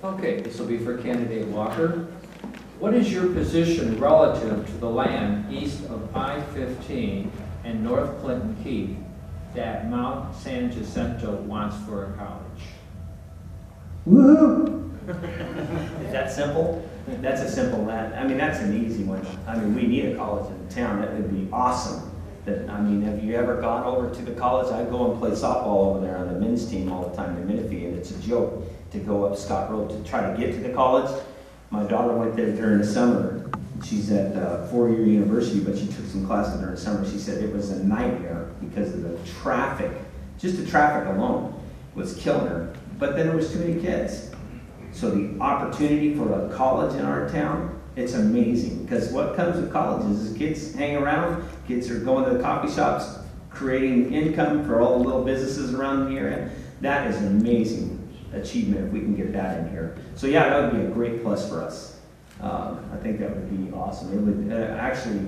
Okay, this will be for candidate Walker. What is your position relative to the land east of I-15 and North Clinton Keith that Mount San Jacinto wants for a college? Woohoo! Is that simple? That's a simple one. I mean, that's an easy one. I mean, we need a college in town. That would be awesome. I mean, have you ever gone over to the college? I go and play softball over there on the men's team all the time in Menifee, and it's a joke to go up Scott Road to try to get to the college. My daughter went there during the summer. She's at four-year university, but she took some classes during the summer. She said it was a nightmare because of the traffic. Just the traffic alone was killing her. But then there was too many kids. So the opportunity for a college in our town, it's amazing. Because what comes with colleges is kids hang around, kids are going to the coffee shops, creating income for all the little businesses around the area. That is an amazing achievement if we can get that in here. So yeah, that would be a great plus for us. I think that would be awesome. It would actually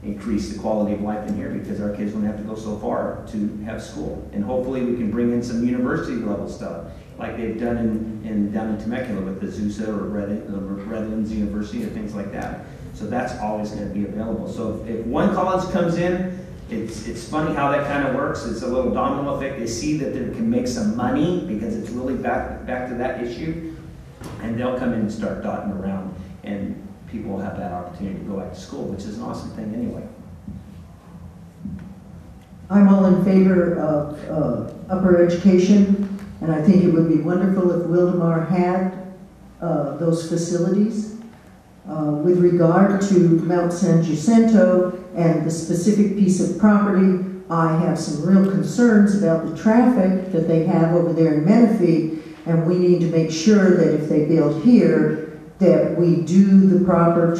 increase the quality of life in here because our kids wouldn't have to go so far to have school. And hopefully we can bring in some university level stuff like they've done down in Temecula with the ZUSA or Redlands University and things like that. So that's always going to be available. So if one college comes in, it's funny how that kind of works. It's a little domino effect. They see that they can make some money because it's really back to that issue, and they'll come in and start dotting around, and people will have that opportunity to go back to school, which is an awesome thing anyway. I'm all in favor of upper education, and I think it would be wonderful if Wildomar had those facilities. With regard to Mount San Jacinto and the specific piece of property, I have some real concerns about the traffic that they have over there in Menifee, and we need to make sure that if they build here, that we do the proper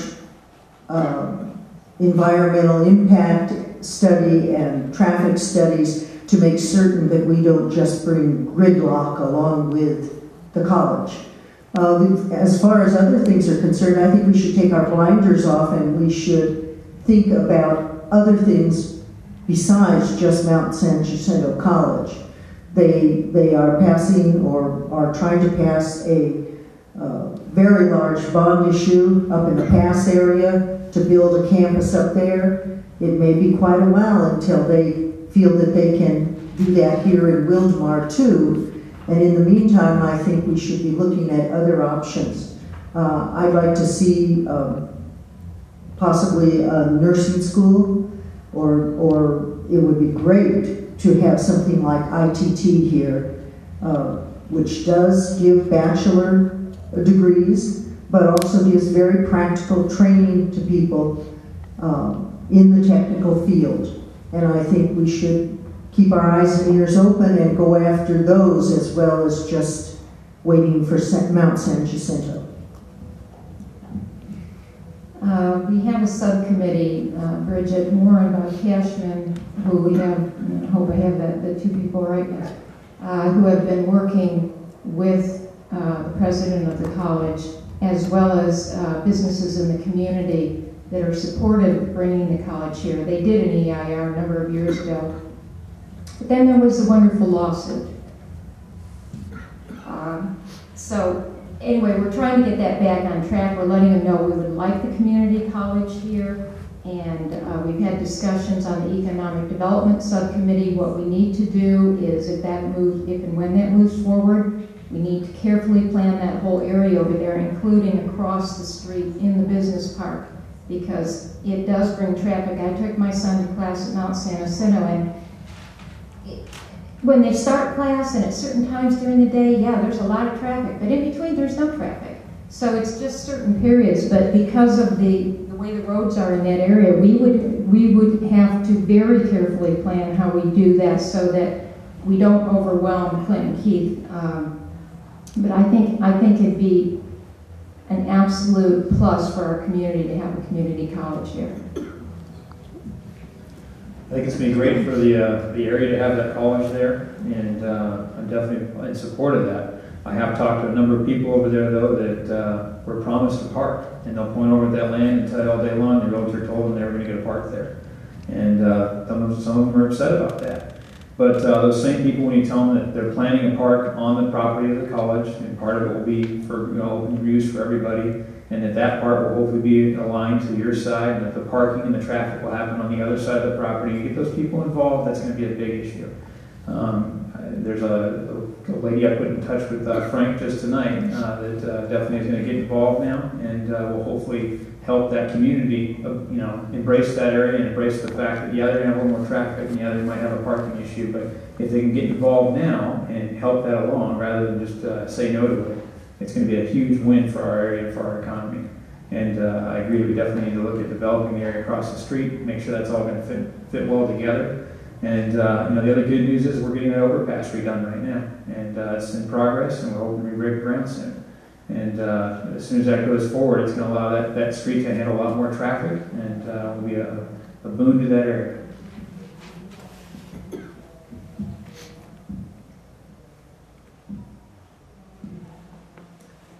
environmental impact study and traffic studies to make certain that we don't just bring gridlock along with the college. As far as other things are concerned, I think we should take our blinders off and we should think about other things besides just Mount San Jacinto College. They are passing or are trying to pass a very large bond issue up in the Pass area to build a campus up there. It may be quite a while until they feel that they can do that here in Wildomar too. And in the meantime, I think we should be looking at other options. I'd like to see possibly a nursing school, or it would be great to have something like ITT here, which does give bachelor degrees, but also gives very practical training to people in the technical field. And I think we should keep our eyes and ears open and go after those as well as just waiting for Mount San Jacinto. We have a subcommittee, Bridget Moore and Bob Cashman, who we have, I hope I have the two people right now, who have been working with the president of the college as well as businesses in the community that are supportive of bringing the college here. They did an EIR a number of years ago. But then there was a wonderful lawsuit. So anyway, we're trying to get that back on track. We're letting them know we would like the community college here, and we've had discussions on the economic development subcommittee. What we need to do is if and when that moves forward, we need to carefully plan that whole area over there, including across the street in the business park, because it does bring traffic. I took my son to class at Mount San Jacinto, and when they start class and at certain times during the day, yeah, there's a lot of traffic, but in between there's no traffic. So it's just certain periods, but because of the way the roads are in that area, we would have to very carefully plan how we do that so that we don't overwhelm Clinton Keith. But I think it'd be an absolute plus for our community to have a community college here. I think it's been great for the area to have that college there, and I'm definitely in support of that. I have talked to a number of people over there, though, that were promised a park, and they'll point over at that land and tell you all day long the realtor told them they were going to get a park there. And some of them are upset about that. But those same people, when you tell them that they're planning a park on the property of the college, and part of it will be for open use for everybody, and that part will hopefully be aligned to your side, and that the parking and the traffic will happen on the other side of the property. You get those people involved, that's going to be a big issue. There's a lady I put in touch with Frank just tonight that definitely is going to get involved now, and will hopefully help that community, embrace that area and embrace the fact that, yeah, they're going to have a little more traffic and, yeah, they might have a parking issue, but if they can get involved now and help that along rather than just say no to it, it's going to be a huge win for our area and for our economy. And I agree, we definitely need to look at developing the area across the street, make sure that's all going to fit well together. And the other good news is we're getting that overpass redone right now, and it's in progress, and we're hoping to break ground soon. And as soon as that goes forward, it's going to allow that street to handle a lot more traffic, and will be a boon to that area.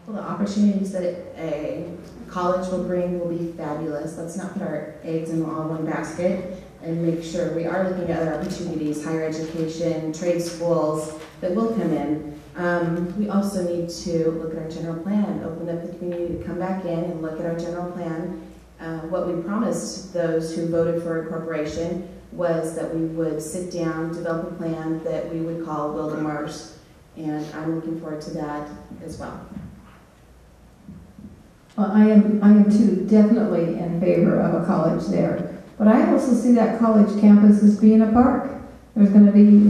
Well, the opportunities that a college will bring will be fabulous. Let's not put our eggs in all one basket, and make sure we are looking at other opportunities, higher education, trade schools that will come in. We also need to look at our general plan, open up the community to come back in and look at our general plan. What we promised those who voted for incorporation was that we would sit down, develop a plan that we would call Wildemar's, and I'm looking forward to that as well. Well, I am too definitely in favor of a college there. But I also see that college campus as being a park. There's going to be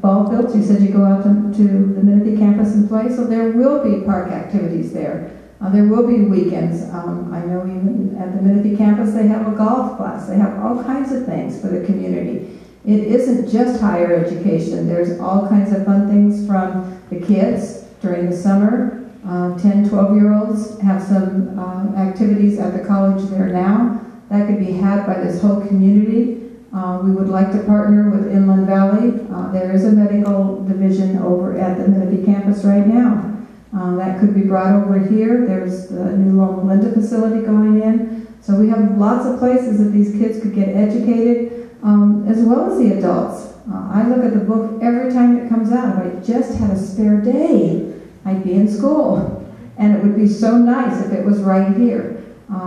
ball fields. You said you go out to the Menifee campus and play, so there will be park activities there. There will be weekends. I know even at the Menifee campus they have a golf class. They have all kinds of things for the community. It isn't just higher education. There's all kinds of fun things from the kids during the summer. 10, 12-year-olds have some activities at the college there now. That could be had by this whole community. We would like to partner with Inland Valley. There is a medical division over at the Menifee campus right now. That could be brought over here. There's the new Loma Linda facility going in. So we have lots of places that these kids could get educated, as well as the adults. I look at the book every time it comes out. If I just had a spare day, I'd be in school. And it would be so nice if it was right here.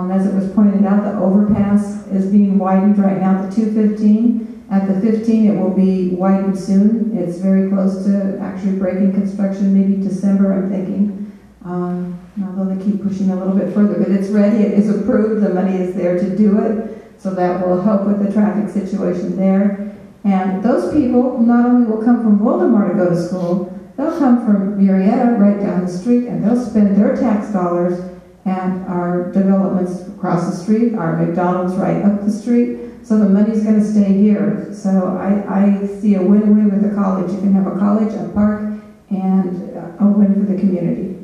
As it was pointed out, the overpass is being widened right now to 215. At the 15, it will be widened soon. It's very close to actually breaking construction, maybe December, I'm thinking. Although they keep pushing a little bit further, but it's ready, it is approved, the money is there to do it. So that will help with the traffic situation there. And those people not only will come from Wildomar to go to school, they'll come from Murrieta right down the street, and they'll spend their tax dollars at our developments across the street, our McDonald's right up the street. So the money's going to stay here. So I see a win-win with the college. You can have a college, a park, and a win for the community.